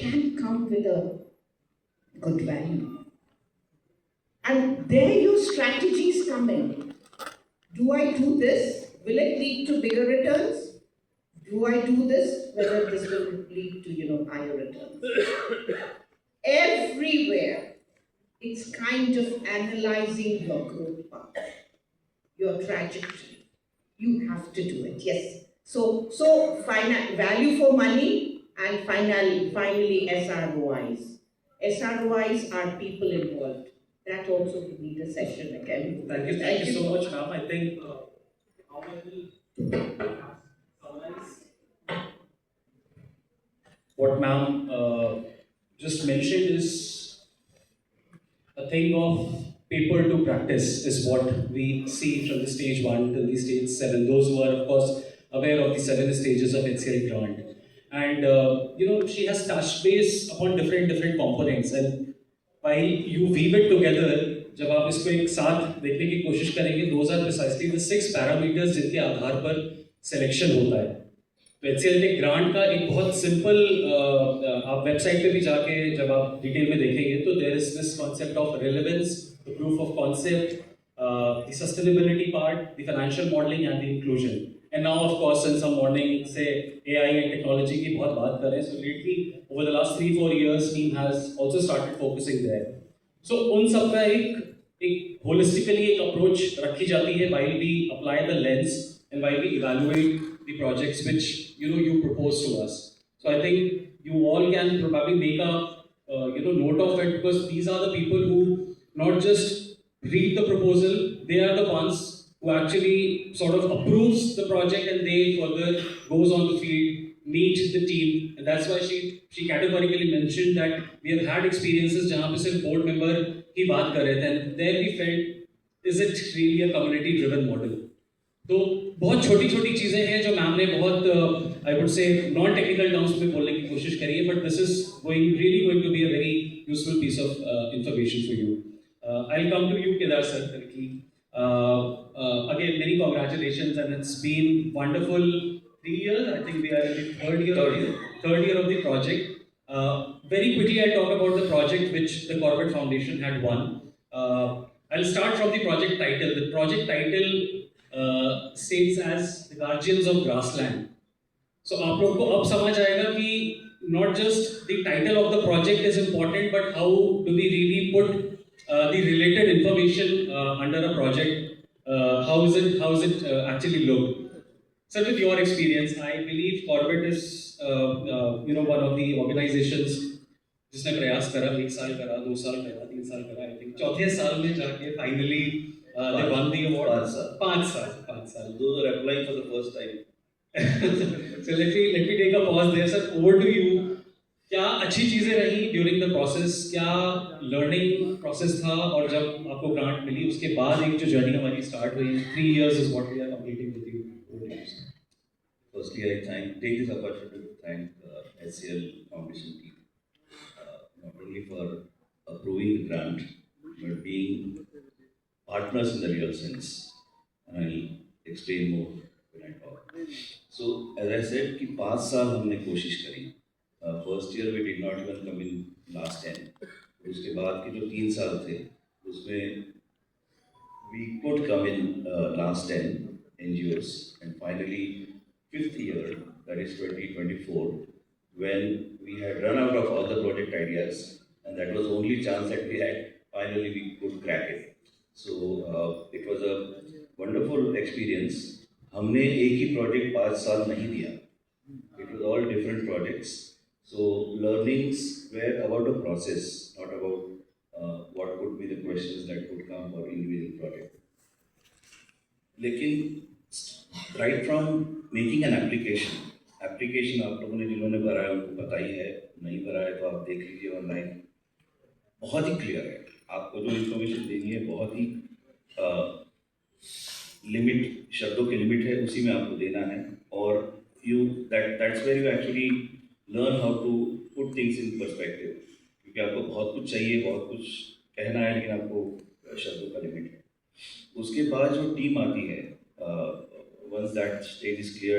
can come with a good value. And there your strategies come in. Do I do this? Will it lead to bigger returns? Do I do this? Whether this will lead to, higher returns. Everywhere, it's kind of analyzing your growth path, your trajectory. You have to do it, yes. So value for money and finally SROIs. SROIs are people involved. That also we need a session again. Thank you so much, ma'am. I think how I will summarize what ma'am just mentioned is a thing of paper to practice is what we see from the stage 1 till the stage 7. Those who are, of course, aware of the 7 stages of HCL grant. And, she has touched base upon different components. And while you weave it together, जब आप इसको एक साथ देखने की कोशिश करेंगे, those are precisely the 6 parameters जिनके आधार पर selection होता है. तो HCL टेक ग्रांट का एक बहुत सिंपल आप वेबसाइट पे भी जाके जब आप डिटेल में देखेंगे तो there is this concept of relevance, the proof of concept, the sustainability part, the financial modelling and the inclusion. And now of course since हम मॉर्निंग से एआई एंड टेक्नोलॉजी की बहुत बात कर रहे हैं, so lately over the last 3-4 years team has also started focusing there. So उन सब का एक होलिस्टिकली एक अप्रोच रखी जाती है while we apply the lens and while we evaluate the projects which you propose to us. So I think you all can probably make a note of it, because these are the people who not just read the proposal, they are the ones who actually sort of approves the project and they further goes on the field, meet the team, and that's why she categorically mentioned that we have had experiences जहाँ पे सिर्फ board member ही बात कर रहे थे, and there we felt is it really a community driven model. तो बहुत छोटी छोटी चीज़ें हैं जो मैम ने बहुत I would say non technical terms में बोलने की कोशिश करी है, but this is really going to be a very useful piece of information for you. I will come to you Kedar sir directly. Again, many congratulations, and it's been wonderful 3 years. I think we are in the third year of the project. Very quickly, I'll talk about the project which the Corbett Foundation had won. I'll start from the project title. The project title states as the Guardians of Grassland. So आप लोग को अब समझ आएगा कि not just the title of the project is important, but how do we really put the related information under a project? How is it actually look? Sir, with your experience, I believe Corbett is one of the organizations जिसने प्रयास करा, 1 साल करा, 2 साल करा, 3 साल करा. I think चौथे साल में जाके finally they won the award. 5 साल. Those are applying for the first time. So let me take a pause there, sir. Over to you. क्या अच्छी चीजें रही during the process? क्या learning process था? और जब आपको grant मिली उसके बाद एक जो journey हमारी start हुई, 3 years is what we are completing with you. Firstly, I take this opportunity to thank HCL Foundation team, not only for approving the grant, but being partners in the real sense. And I'll explain more when I talk. So, as I said, कि 5 साल हमने कोशिश करी. First year we did not even come in last 10. उसके बाद के जो 3 साल थे, उसमें we could come in last 10 NGOs, and finally 5th year, that is 2024, when we had run out of all the project ideas, and that was the only chance that we had. Finally, we could crack it. So it was a wonderful experience. हमने एक ही project 5 साल नहीं दिया. It was all different projects. So learnings were about the process, not about what could be the questions that could come for individual project. लेकिन right from making an application आप लोगों ने जिन्होंने भरा है उनको पता ही है, नहीं भरा है तो आप देख लीजिए ऑनलाइन. बहुत ही क्लियर है, आपको जो इन्फॉर्मेशन देनी है बहुत ही लिमिट, शब्दों की लिमिट है, उसी में आपको देना है. और that's where you actually learn how to put things in perspective, क्योंकि आपको बहुत कुछ चाहिए, बहुत कुछ कहना है, लेकिन आपको शब्दों का लिमिट है. उसके बाद जो टीम आती है, once that stage is clear,